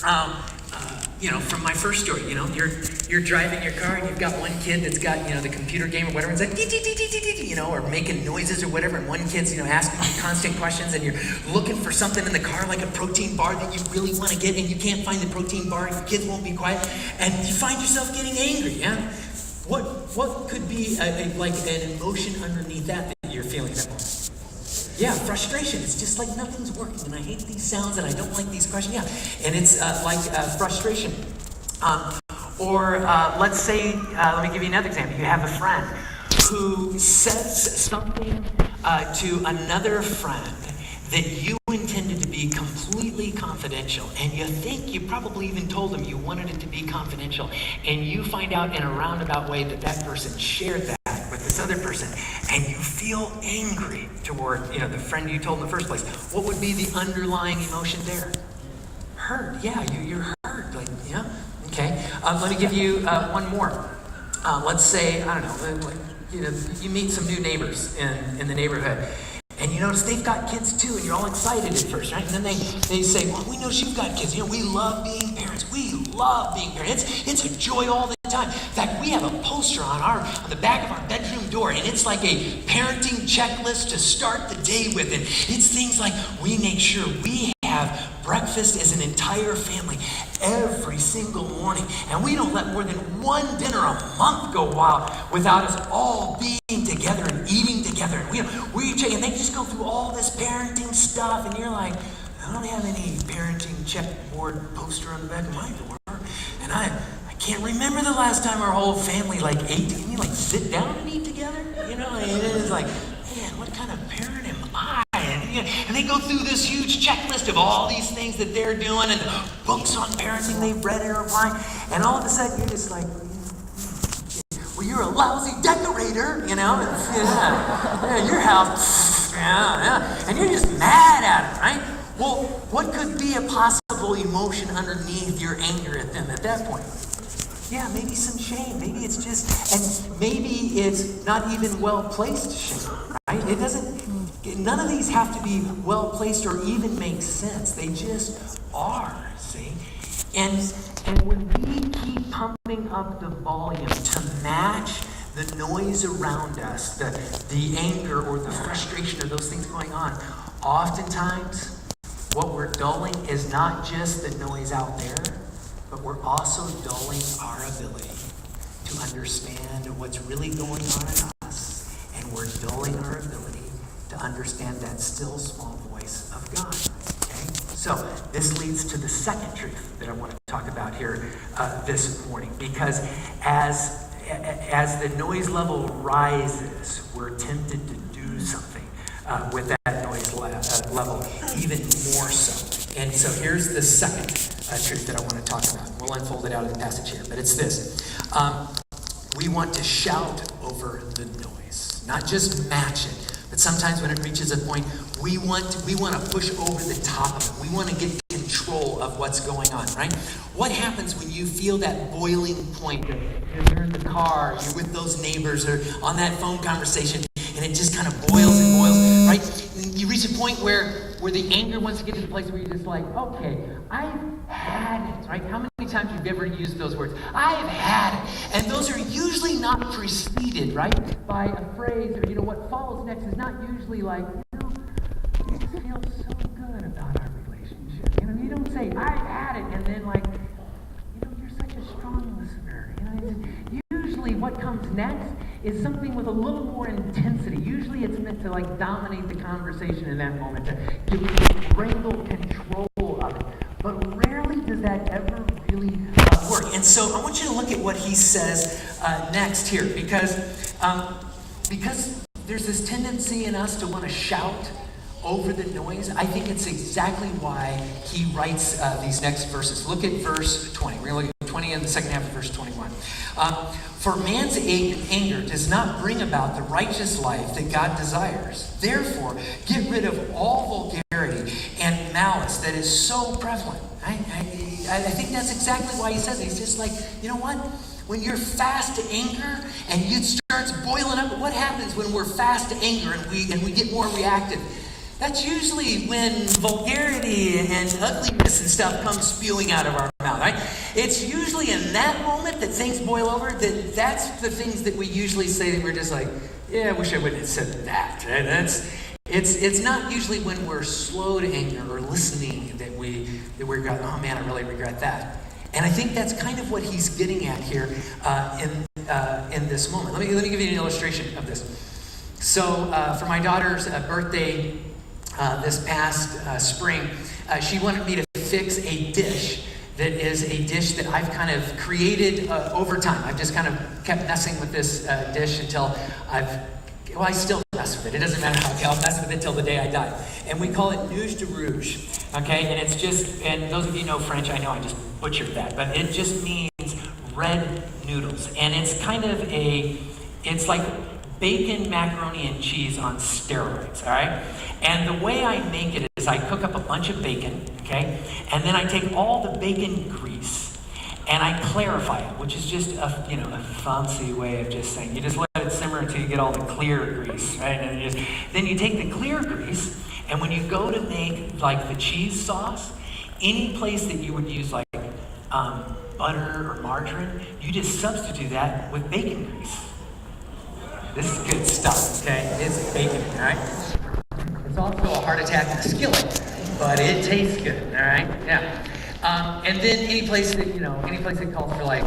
From my first story, you're driving your car and you've got one kid that's got, the computer game or whatever, and it's like, or making noises or whatever, and one kid's, asking you constant questions, and you're looking for something in the car, like a protein bar that you really want to get, and you can't find the protein bar, and your kids won't be quiet, and you find yourself getting angry, yeah? What could be like an emotion underneath that you're feeling at that moment? Yeah, frustration. It's just like nothing's working, and I hate these sounds, and I don't like these questions. Yeah, and it's frustration. Or let's say, let me give you another example. You have a friend who says something to another friend that you intended to be completely confidential, and you probably even told them you wanted it to be confidential, and you find out in a roundabout way that person shared that with this other person, and you feel angry toward the friend you told in the first place. What would be the underlying emotion there? Hurt. Yeah, you're hurt. Okay. Let me give you one more. Let's say, I don't know, you meet some new neighbors in the neighborhood, and you notice they've got kids too, and you're all excited at first, right? And then they say, well, we know you've got kids. We love being parents. We love being parents. It's a joy all the time. In fact, we have a poster on the back of our bedroom door, and it's like a parenting checklist to start the day with. And it's things like, we make sure we have breakfast as an entire family every single morning, and we don't let more than one dinner a month go wild without us all being together and eating together. And they just go through all this parenting stuff, and you're like, I don't have any parenting checkboard poster on the back of my door, and I can't remember the last time our whole family ate. Can you sit down and eat together? And it's like, man, what kind of parent am I? And they go through this huge checklist of all these things that they're doing and the books on parenting they've read or applying, and all of a sudden you're just like, well, you're a lousy decorator, your house, and you're just mad at it, right? Well, what could be a possible emotion underneath your anger at them at that point? Yeah, maybe some shame. Maybe it's just, and maybe it's not even well-placed shame, right? None of these have to be well-placed or even make sense. They just are, see? And when we keep pumping up the volume to match the noise around us, the anger or the frustration or those things going on, oftentimes what we're dulling is not just the noise out there, but we're also dulling our ability to understand what's really going on in us, and we're dulling our ability to understand that still small voice of God. Okay? So this leads to the second truth that I want to talk about here this morning, because as the noise level rises, we're tempted to do something with that noise level even more so. And so here's the second truth that I want to talk about. We'll unfold it out of the passage here, but it's this. We want to shout over the noise, not just match it, but sometimes when it reaches a point, we want to push over the top of it. We want to get control of what's going on, right? What happens when you feel that boiling point? You're in the car, you're with those neighbors, or on that phone conversation, and it just kind of boils and boils, right? You reach a point where the anger wants to get to the place where you're just like, okay, I've had it, right? How many times have you ever used those words? I've had it. And those are usually not preceded, right, by a phrase, or, what follows next is not usually like, it just feels so good about our relationship. You don't say, I've had it, and then like, you're such a strong listener. Usually what comes next is something with a little more intensity. Usually it's meant to dominate the conversation in that moment, to wrangle control of it. But rarely does that ever really work. And so I want you to look at what he says next here, because there's this tendency in us to want to shout over the noise. I think it's exactly why he writes these next verses. Look at verse 20. We're going to look at 20 and the second half of verse 21. For man's anger does not bring about the righteous life that God desires. Therefore, get rid of all vulgarity and malice that is so prevalent. I think that's exactly why he says it. He's just like, you know what? When you're fast to anger and it starts boiling up, what happens when we're fast to anger and we get more reactive? That's usually when vulgarity and ugliness and stuff comes spewing out of our mouth, right? It's usually in that moment that things boil over, that's the things that we usually say that we're just like, yeah, I wish I wouldn't have said that. Right? It's not usually when we're slow to anger or listening that we're going, oh man, I really regret that. And I think that's kind of what he's getting at here in this moment. Let me give you an illustration of this. So for my daughter's birthday this past spring, she wanted me to fix a dish that is a dish that I've kind of created over time. I've just kind of kept messing with this dish until I still mess with it. It doesn't matter how, I'll mess with it till the day I die. And we call it nouge de rouge, okay? And it's just, and those of you know French, I know I just butchered that, but it just means red noodles. And it's kind of it's like bacon, macaroni, and cheese on steroids, all right? And the way I make it is I cook up a bunch of bacon, okay? And then I take all the bacon grease and I clarify it, which is just a fancy way of just saying, you just let it simmer until you get all the clear grease, right? And then you take the clear grease, and when you go to make like the cheese sauce, any place that you would use like butter or margarine, you just substitute that with bacon grease. This is good stuff, okay? It's bacon, all right? It's also a heart attack in a skillet, but it tastes good, all right? Yeah. And then any place that calls for like